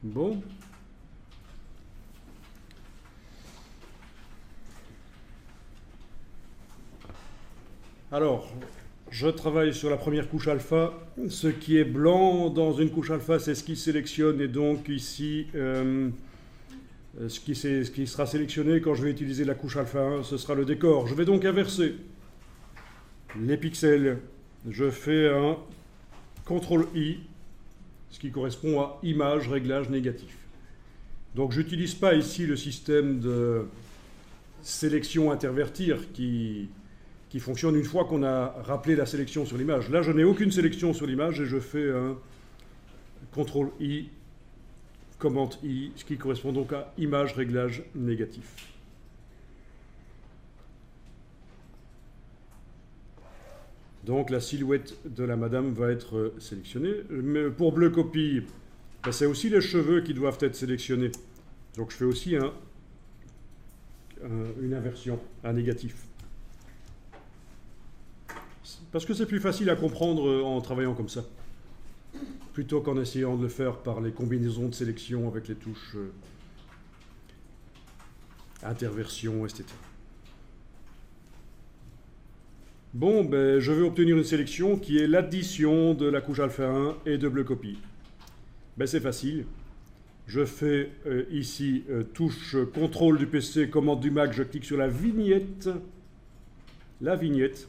Bon. Alors, je travaille sur la première couche alpha. Ce qui est blanc dans une couche alpha, c'est ce qui sélectionne. Et donc ici, ce qui sera sélectionné quand je vais utiliser la couche alpha 1, ce sera le décor. Je vais donc inverser les pixels. Je fais un CTRL-I, ce qui correspond à image, réglage négatif. Donc je n'utilise pas ici le système de sélection intervertir qui fonctionne une fois qu'on a rappelé la sélection sur l'image. Là, je n'ai aucune sélection sur l'image et je fais un CTRL-I, Command-I, ce qui correspond donc à image, réglage négatif. Donc la silhouette de la madame va être sélectionnée. Mais pour bleu copie, ben, c'est aussi les cheveux qui doivent être sélectionnés. Donc je fais aussi une inversion, un négatif. Parce que c'est plus facile à comprendre en travaillant comme ça, plutôt qu'en essayant de le faire par les combinaisons de sélection avec les touches interversion, etc. Bon, ben, je vais obtenir une sélection qui est l'addition de la couche alpha 1 et de bleu copie. Ben, c'est facile. Je fais ici touche contrôle du PC, commande du Mac, je clique sur la vignette. La vignette.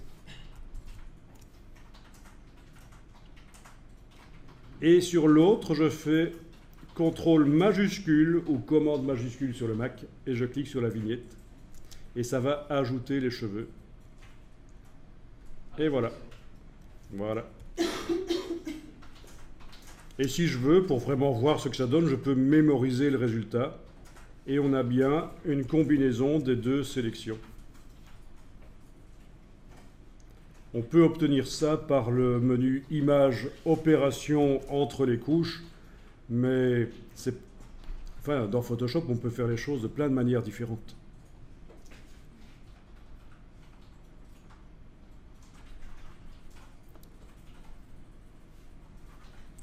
Et sur l'autre, je fais contrôle majuscule ou commande majuscule sur le Mac et je clique sur la vignette. Et ça va ajouter les cheveux. Et voilà. Voilà. Et si je veux, pour vraiment voir ce que ça donne, je peux mémoriser le résultat. Et on a bien une combinaison des deux sélections. On peut obtenir ça par le menu Image, Opération entre les couches. Mais enfin, dans Photoshop, on peut faire les choses de plein de manières différentes.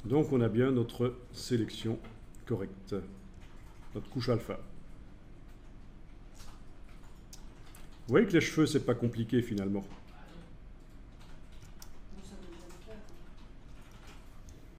Donc on a bien notre sélection correcte, notre couche alpha. Vous voyez que les cheveux, c'est pas compliqué finalement.